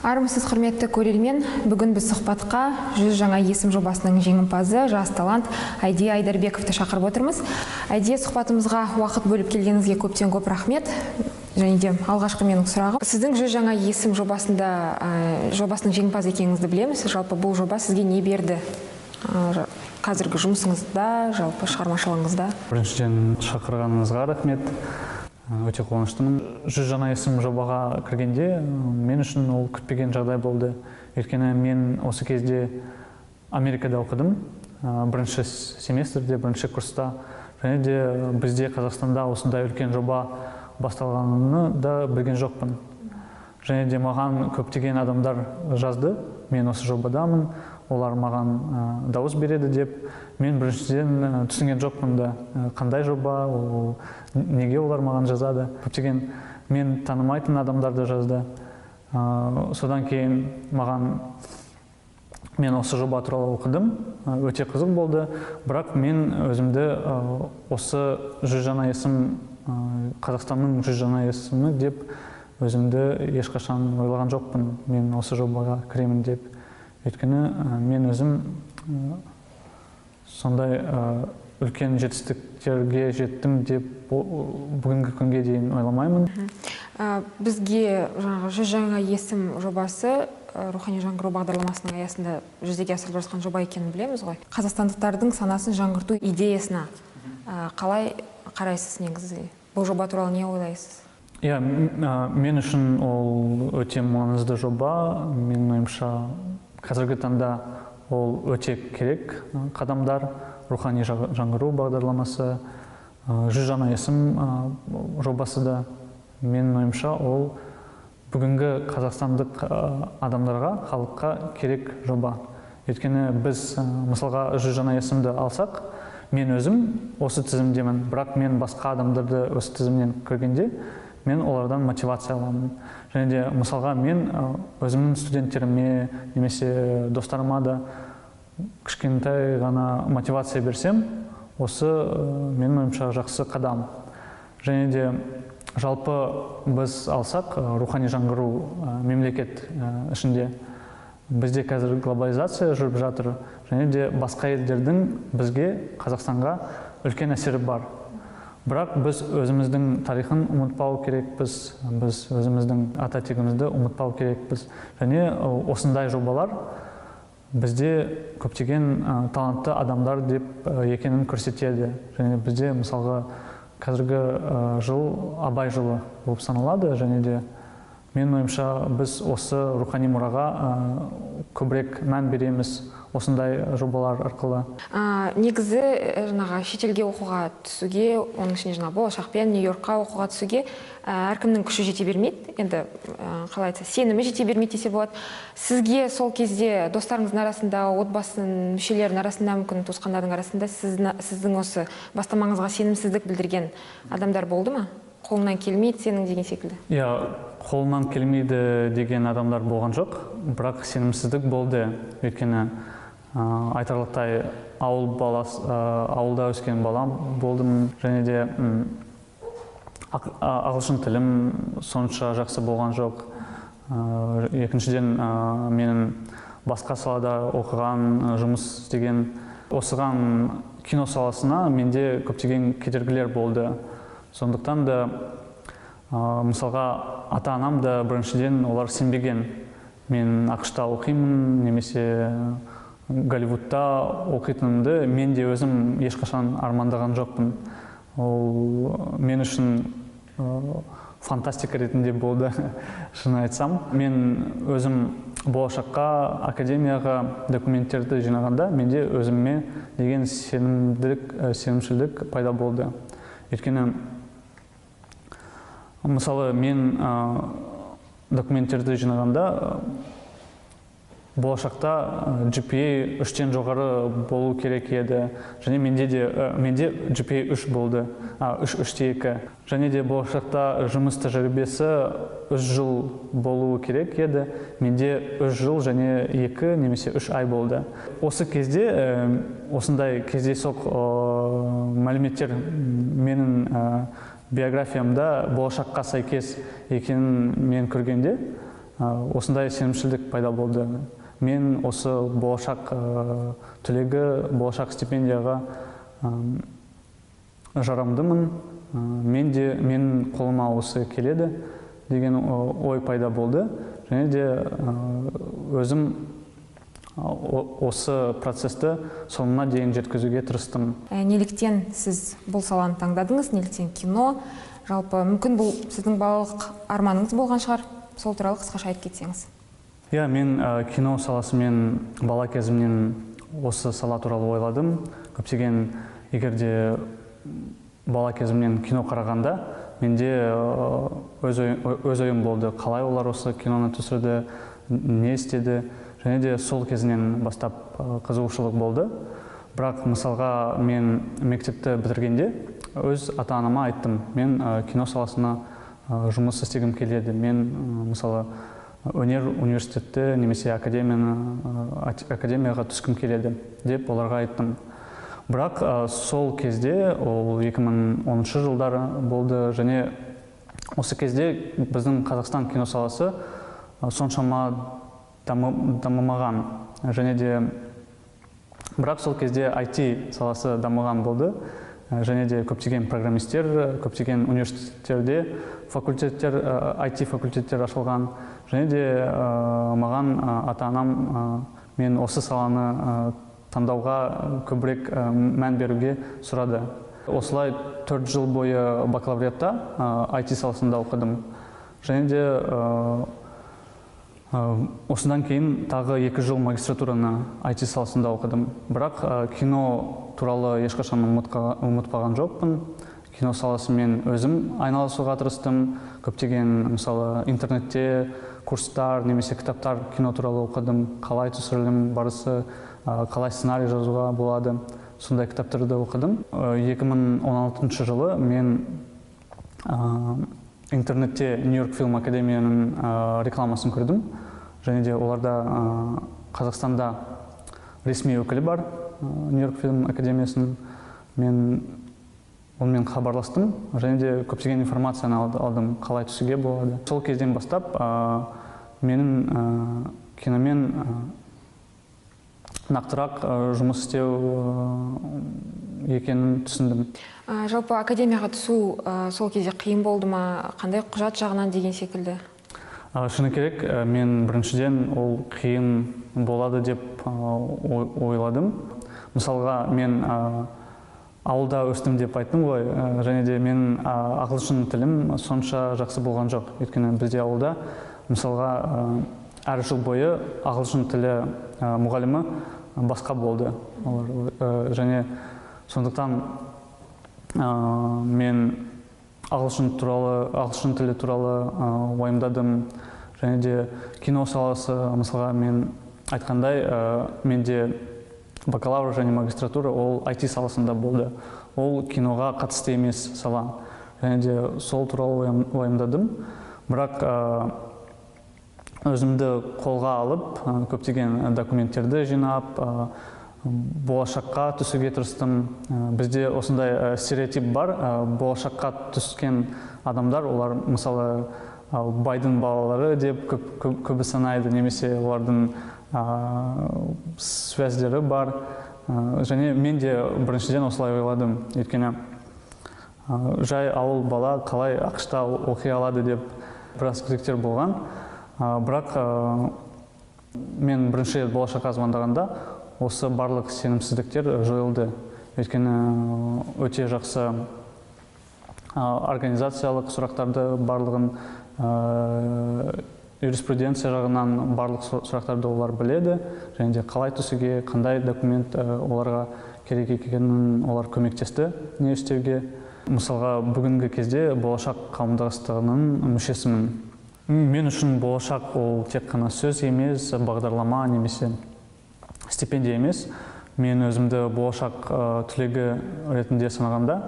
Армысыз құрметті көрермен, бүгін біз сұхбатқа 100 жаңа есім жобасының жеңімпазы, жас талант Айдия Айдарбековті шақырып отырмыз. Айдия, сұхбатымызға уақыт бөліп келгеніңізге көптен көп рахмет. Және де алғашқы менің сұрағым, сіздің 100 жаңа есім жобасының жеңімпазы екеніңізді білеміз. Жалпы бұл жоба сізге не берді? Қазіргі жұмысыңызда, жалпы шығармашылығыңызда? Біріншіден шақырғаныңызға рахмет. Өте қуаныштымын. 100 жаңа есім жобаға кіргенде мен үшін ол күтпеген жағдай болды. Өйткені мен осы кезде Америкада оқыдым, бірінші семестрде, бірінші курста. Және де бізде Қазақстанда осындай үлкен жоба басталғанын да білген жоқпын. Және де маған көптеген адамдар жазды, мен осы жобадамын, олар маған дауыс береді деп. Мен біріншіден түсінген жоқпын да, қандай жоба, неге олар маған жазады. Көптеген мен танымайтын адамдарды жазды. Содан кейін мен осы жоба туралы оқыдым, өте қызық болды. Бірақ мен өзімді осы 100 жаңа есім, Қазақстанның 100 жаңа есімі деп өзімді ешқашан ойлаған жоқпын. Мен осы жобаға кіремін деп. Өйткені мен өзім сондай үлкен жетістіктерге жеттім деп бүгінгі күнге дейін ойламаймын. Бізге 100 жаңа есім жобасы рухани жаңғыру бағдарламасының аясында жүзеге асырылып жатқан жоба екенін білеміз ғой. Қазақстандықтардың санасын жаңғырту идеясына қалай қарайсыз негізі? Бұл жоба туралы не ойлайсыз? Мен үшін ол өте маңызды жоба. Менің ойымша қазіргі таңда ол өте керек қадамдар. Рухани жаңғыру бағдарламасы, 100 жаңа есім жобасы да, менің ойымша, ол бүгінгі қазақстандық адамдарға, халыққа керек жоба. Өйткені біз мысалға 100 жаңа есімді алсақ, мен өзім осы тізімдемін, бірақ мен басқа адамдарды осы тізімнен көргенде, мен олардан мотивация аламын. Және де мысалға мен өзімнің студенттеріме, немесе достарыма да кішкентай ғана мотивация берсем, осы менің ойымша жақсы қадам. Және де жалпы біз алсақ, рухани жаңғыру мемлекет ішінде бізде қазір глобализация жүріп жатыр. Және де басқа елдердің бізге, Қазақстанға үлкен әсері бар. Бірақ біз өзіміздің тарихын ұмытпау керекпіз, біз өзіміздің ата тегімізді ұмытпау керекпіз. Және осындай жобалар бізде көптеген талантты адамдар деп екенін көрсетеді. Және бізде мысалға қазіргі жыл Абай жылы болып саналады. Және де менің ойымша біз осы рухани мұраға көбірек мән береміз осындай жобалар арқылы. Негізі шетелге оқуға түсуге, оның ішінде болашақпен Нью-Йоркқа оқуға түсуге әркімнің күші жете бермейді. Енді қалай айтса, сенімі жете бермейді десе болады. Сізге сол кезде достарыңыздың арасында, отбасының мүшелерінің арасында, мүмкін туысқандардың арасында сіздің осы бастамаңызға сенімсіздік білдірген адамдар болды ма? Қолынан келмейді сенің деген секілді. Қолынан келмейді деген адамдар болған жоқ, бірақ сенімсіздік болды. Өйткені айтарлықтай ауылда өскен балам болдым. Және де ағылшын тілім сонша жақсы болған жоқ. Екіншіден менің басқа салада оқыған, жұмыс істеген, осыған кино саласына менде көптеген кедергілер болды. Сондықтан да мысалға ата-анам да біріншіден олар сенбеген. Мен ақш-та оқимын, немесе Голливудта оқитынымды мен де өзім ешқашан армандаған жоқпын. Ол мен үшін фантастика ретінде болды, шын айтсам. Мен өзім болашаққа, академияға документтерді жинағанда, менде өзіме деген сенімшілдік пайда болды. Өйткені мысалы мен документтерді жинағанда болашақта GPA 3-тен жоғары болу керек еді. Және менде GPA 3 болды, 3-2. Және де болашақта жұмыс тәжірибесі 3 жыл болуы керек еді. Менде 3 жыл және 2 немесе 3 ай болды. Осы кезде, осындай кездейсоқ мәліметтер менің биографиямда болашаққа сәйкес екенін мен көргенде, осындай сенімшілдік пайда болды. Мен осы болашақ түлегі, болашақ стипендияға жарамдымын, мен қолыма осы келеді деген ой пайда болды. Және де өзім осы процесті соңына дейін жеткізуге тырыстым. Неліктен сіз бұл саланы таңдадыңыз? Неліктен кино? Жалпы мүмкін бұл сіздің балалық арманыңыз болған шығар? Сол туралы қысқаша айтып кетсеңіз. Мен кино саласымен бала кезімнен осы сала туралы ойладым. Көптеген егерде бала кезімнен кино қарағанда, менде өз ойым болды. Қалай олар осы киноны түсірді, не істеді? Және де сол кезінен бастап қызығушылық болды. Бірақ мысалға мен мектепті бітіргенде өз ата-анама айттым, мен кино саласына жұмыс істегім келеді. Мен мысалы өнер университетті немесе академияға түскім келеді деп оларға айттым. Бірақ сол кезде, ол 2010 жылдары болды, және осы кезде біздің Қазақстан кино саласы соншама дамымаған. Және де бірақ сол кезде IT саласы дамыған болды. Және де көптеген программистер, көптеген университеттерде IT факультеттер ашылған. Және де маған ата-анам мен осы саланы таңдауға көбірек мән беруге сұрады. Осылай 4 жыл бойы бакалавриатта IT саласында оқыдым. Және де осыдан кейін тағы 2 жыл магистратураны IT саласында оқыдым. Бірақ кино туралы ешқашан ұмытпаған жоқпын. Кино саласымен өзім айналысуға тырыстым. Көптеген, мысалы, интернетте курстар немесе кітаптар кино туралы оқыдым. Қалай түсірілім барысы, қалай сценарий жазуға болады. Сондай кітаптарды оқыдым. 2016 жылы мен интернетте Нью-Йорк фильм академияның рекламасын көрдім. Және де оларда Қазақстанда ресми өкілі бар, Нью-Йорк фильм академиясының. Мен онымен хабарластым, және де көптеген информацияны алдым, қалай түсуге болады. Сол кезден бастап менің киномен нақтырақ жұмыс істеу екенін түсіндім. Жалпы академияға түсу сол кезде қиын болды ма? Қандай құжат жағынан деген секілді? Шыны керек, мен біріншіден ол қиын болады деп ойладым. Мысалға, мен ауылда өстім деп айттым ғой, және де мен ағылшын тілім сонша жақсы болған жоқ. Өйткені бізде ауылда, мысалға, әр жыл бойы ағылшын тілі мұғалімі басқа болды. Және сондықтан мен ағылшын тілі туралы уайымдадым. Және де кино саласы, мысалға, мен айтқандай, менде бакалавр және магистратура ол IT саласында болды. Ол киноға қатысты емес сала. Және де сол туралы уайымдадым. Бірақ өзімді қолға алып, көптеген документтерді жинап, болашаққа түсуге тырыстым. Бізде осындай стереотип бар. Болашаққа түскен адамдар, олар мысалы байдың балалары деп көбі санайды, немесе олардың связьдері бар. Және мен де біріншіден осылай ойладым. Өйткені жай ауыл бала қалай ақшта оқи алады деп біраз күдіктер болған. Бірақ мен бірінші болашаққа звондағанда осы барлық сенімсіздіктер жойылды. Өйткені өте жақсы организациялық сұрақтарды барлығын, юриспруденция жағынан барлық сұрақтарды олар біледі. Және де қалай түсуге, қандай документ оларға керек екенін олар көмектесті не істеуге. Мысалға, бүгінгі кезде болашақ қауымдастығының мүшесімін. Мен үшін болашақ ол тек қана сөз емес, бағдарлама немесе стипендия емес. Мен өзімді болашақ түлегі ретінде санағанда,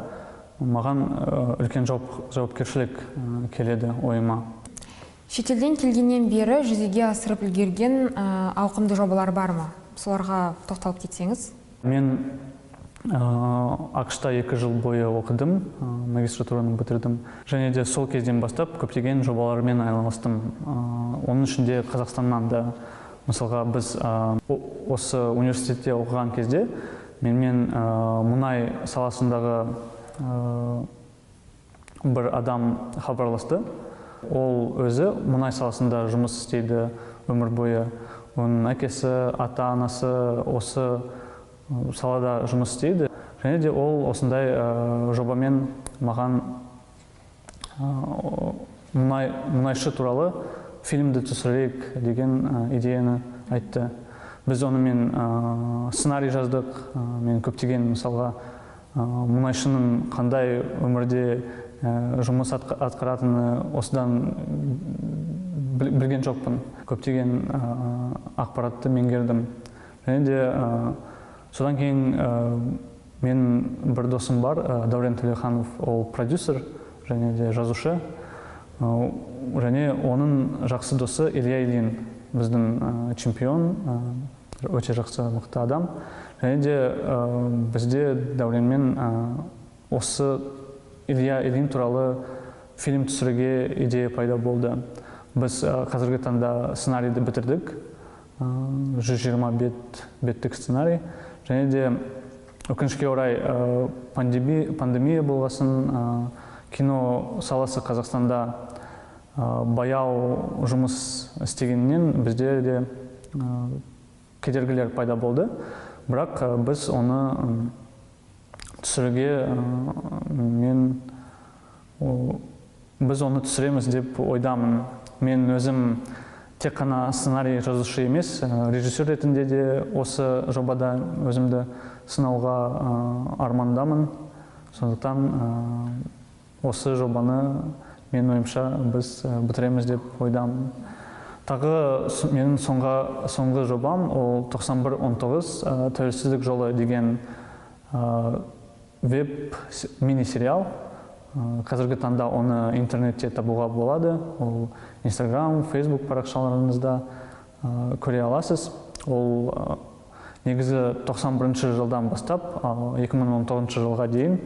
маған үлкен жауапкершілік келеді ойыма. Шетелден келгеннен бері жүзеге асырып үлгерген ауқымды жобалар бар ма? Соларға тоқталып кетсеңіз. Мен ақш-та 2 жыл бойы оқыдым, магистратураны бітірдім. Және де сол кезден бастап көптеген жобалармен айналыстым. Оның ішінде Қазақстаннан да, мысалға біз осы университетте оқыған кезде менімен мұнай саласындағы бір адам хабарласты. Ол өзі мұнай саласында жұмыс істейді өмір бойы. Оның әкесі, ата-анасы осы салада жұмыс істейді. Және де ол осындай жобамен маған мұнайшы туралы фильмді түсірейік деген идеяны айтты. Біз онымен сценарий жаздық. Мен көптеген мысалға мұнайшының қандай өмірде жұмыс атқаратыны осыдан білген жоқпын. Көптеген ақпаратты меңгердім. Және де содан кейін мен бір досым бар, Дәурен Төлеханов, ол продюсер және де жазушы. Және оның жақсы досы Илья Ильин, біздің чемпион, өте жақсы мықты адам. Және де бізде Дәуренмен осы Илья Ильин туралы фильм түсіруге идея пайда болды. Біз қазіргі таңда сценарийді бітірдік, 120 беттік сценарий. Және де өкінішке орай пандемия болғасын, кино саласы Қазақстанда баяу жұмыс істегеннен бізде де кедергілер пайда болды. Бірақ біз оны түсіруге біз оны түсіреміз деп ойдамын. Мен өзім тек қана сценарий жазушы емес, режиссер ретінде де осы жобада өзімді сынауға армандамын. Сондықтан осы жобаны мен ойымша біз бітіреміз деп ойдамын. Тағы менің соңғы жобам ол 91-19 тәуелсіздік жолы деген веб мини-сериал. Қазіргі таңда оны интернетте табуға болады. Ол Instagram, Facebook парақшаларыңызда көре аласыз. Ол негізі 91 жылдан бастап 2019 жылға дейін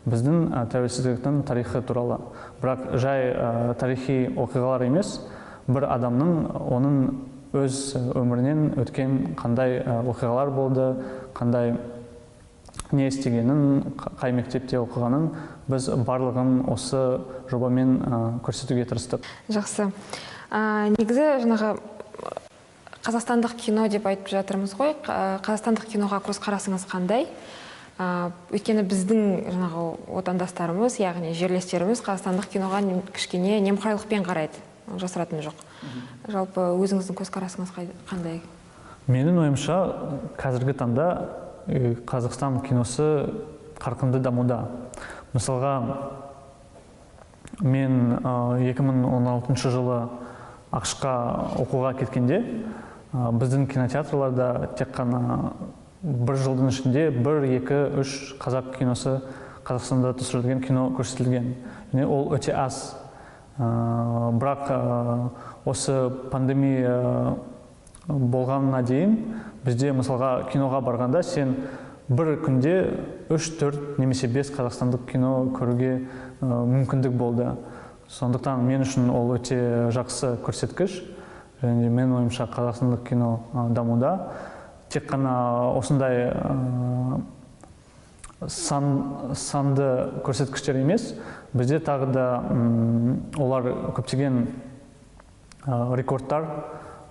біздің тәуелсіздіктің тарихы туралы. Бірақ жай тарихи оқиғалар емес, бір адамның оның өз өмірінен өткен қандай оқиғалар болды, қандай не істегенін, қай мектепте оқығанын біз барлығын осы жобамен көрсетуге тырыстық. Жақсы. Негізі жаңағы қазақстандық кино деп айтып жатырмыз ғой. Қазақстандық киноға көзқарасыңыз қандай? Өйткені біздің жаңағы отандастарымыз, яғни жерлестеріміз қазақстандық киноға кішкене немқұрайлықпен қарайды. Жасыратын жоқ. Жалпы өзіңіздің көзқарасыңыз қандай? Менің ойымша қазіргі таңда Қазақстан киносы қарқынды дамуда. Мысалға, мен 2016 жылы ақш-қа оқуға кеткенде, біздің кинотеатрларда тек қана бір жылдың ішінде 1-2-3 қазақ киносы Қазақстанда түсірілген кино көрсетілген. Ол өте аз. Бірақ осы пандемия болғанына дейін бізде мысалға киноға барғанда сен бір күнде 3-4 немесе 5 қазақстандық кино көруге мүмкіндік болды. Сондықтан мен үшін ол өте жақсы көрсеткіш. Және мен ойымша қазақстандық кино дамуда. Тек қана осындай санды көрсеткіштер емес, бізде тағы да олар көптеген рекордтар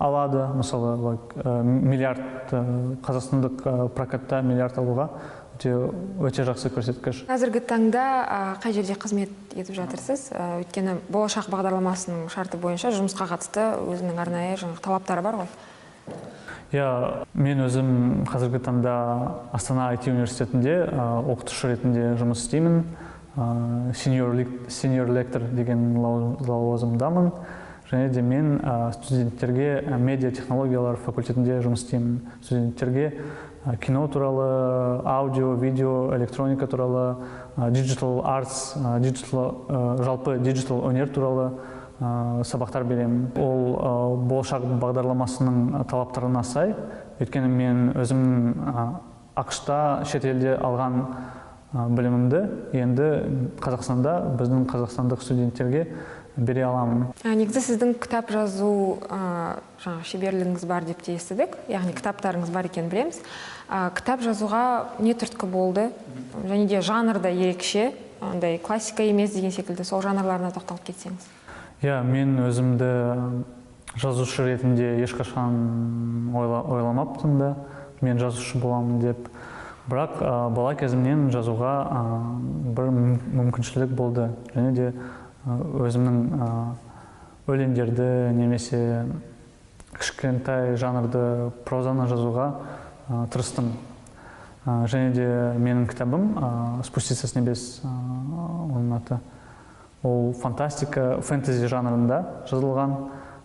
алады. Мысалы, миллиард қазақстандық прокатта миллиард алуға өте жақсы көрсеткіш. Қазіргі таңда қай жерде қызмет етіп жатырсыз? Өйткені болашақ бағдарламасының шарты бойынша жұмысқа қатысты өзінің арнайы талаптары бар ғой? Мен өзім қазіргі таңда Астана IT университетінде оқытушы ретінде жұмыс істеймін. Senior лектор деген лауазымдамын. Және де мен студенттерге медиа технологиялар факультетінде жұмыс істеймін. Студенттерге кино туралы, аудио, видео, электроника туралы, digital arts, жалпы digital өнер туралы сабақтар беремін. Ол болашақ бағдарламасының талаптарына сай. Өйткені мен өзімнің ақшта шет елде алған білімімді енді Қазақстанда біздің қазақстандық студенттерге бере аламын. Негізі сіздің кітап жазу шеберлігіңіз бар деп те естідік, яғни кітаптарыңыз бар екенін білеміз. Кітап жазуға не түрткі болды, және де жанр да ерекше, классика емес деген секілді, сол жанрларына тоқталып кетсеңіз. Мен өзімді жазушы ретінде ешқашан ойламаппын да, мен жазушы боламын деп. Бірақ бала кезімнен жазуға бір мүмкіншілік болды, және де өзімнің өлеңдерді немесе кішкентай жанрды прозаны жазуға тырыстым. Және де менің кітабым «Спуститься с небес» оның аты. Ол фантастика, фэнтези жанрында жазылған.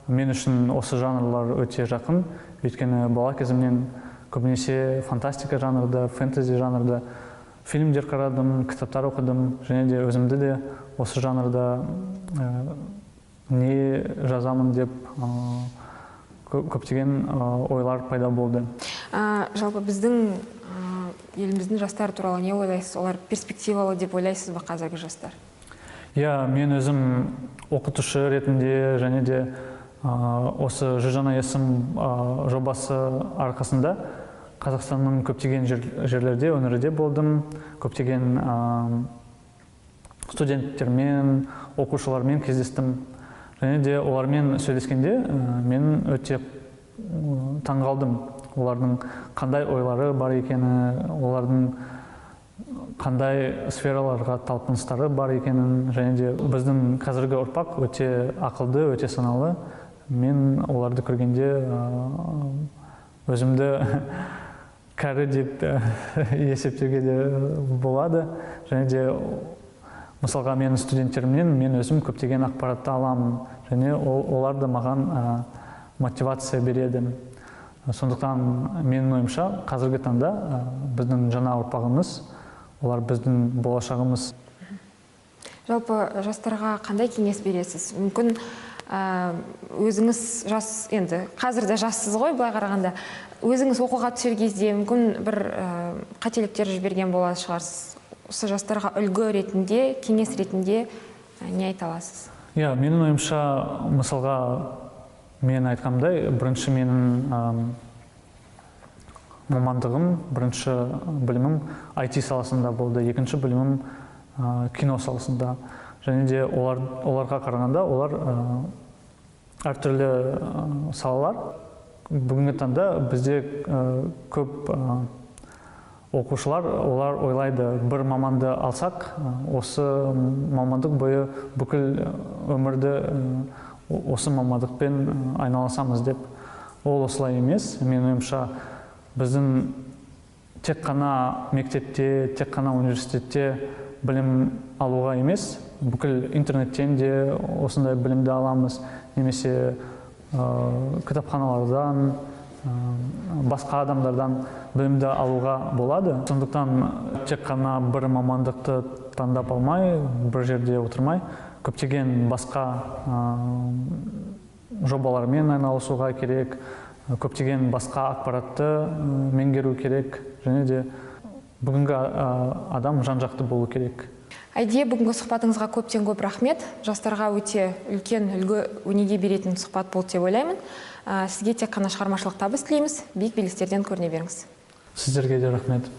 Мен үшін осы жанрлар өте жақын, өйткені бала кезімнен көбінесе фантастика жанрда, фэнтези жанрда фильмдер қарадым, кітаптар оқыдым, және де өзімді де осы жанрда не жазамын деп көптеген ойлар пайда болды. Жалпы біздің еліміздің жастары туралы не ойлайсыз? Олар перспективалы деп ойлайсыз ба қазіргі жастар? Мен өзім оқытушы ретінде және де осы «Жүз жаңа есім» жобасы арқасында Қазақстанның көптеген жерлерде, өңірде болдым. Көптеген студенттермен, оқушылармен кездестім. Және де олармен сөйлескенде мен өте таңғалдым. Олардың қандай ойлары бар екені, олардың қандай сфераларға талпыныстары бар екенін, және де біздің қазіргі ұрпақ өте ақылды, өте саналы. Мен оларды көргенде өзімді кәрі деп есептеуге де болады. Және де мысалға менің студенттерімнен мен өзім көптеген ақпаратты аламын, және олар да маған мотивация береді. Сондықтан менің ойымша қазіргі таңда біздің жаңа ұрпағымыз, олар біздің болашағымыз. Жалпы жастарға қандай кеңес бересіз? Мүмкін өзіңіз енді қазір де жассыз ғой, былай қарағанда. Өзіңіз оқуға түсер кезде мүмкін бір қателіктер жіберген болады шығарсыз. Осы жастарға үлгі ретінде, кеңес ретінде не айта аласыз? Менің ойымша, мысалға мен айтқандай, бірінші менің мамандығым, бірінші білімім IT саласында болды, екінші білімім кино саласында. Және де оларға қарағанда олар әртүрлі салалар. Бүгінгі таңда бізде көп оқушылар, олар ойлайды, бір маманды алсақ, осы мамандық бойы бүкіл өмірді осы мамандықпен айналысамыз деп. Ол осылай емес. Менің ойымша, біздің тек қана мектепте, тек қана университетте білім алуға емес, бүкіл интернеттен де осындай білімді аламыз, немесе кітапханалардан, басқа адамдардан білімді алуға болады. Сондықтан тек қана бір мамандықты таңдап алмай, бір жерде отырмай, көптеген басқа жобалармен айналысуға керек, көптеген басқа ақпаратты меңгеру керек, және де бүгінгі адам жан-жақты болу керек. Айдия, бүгінгі сұхбатыңызға көптен көп рахмет. Жастарға өте үлкен үлгі өнеге беретін сұхбат болды деп ойлаймын. Сізге тек қана шығармашылық табыс тілейміз. Биік белестерден көріне беріңіз. Сіздерге де рахмет.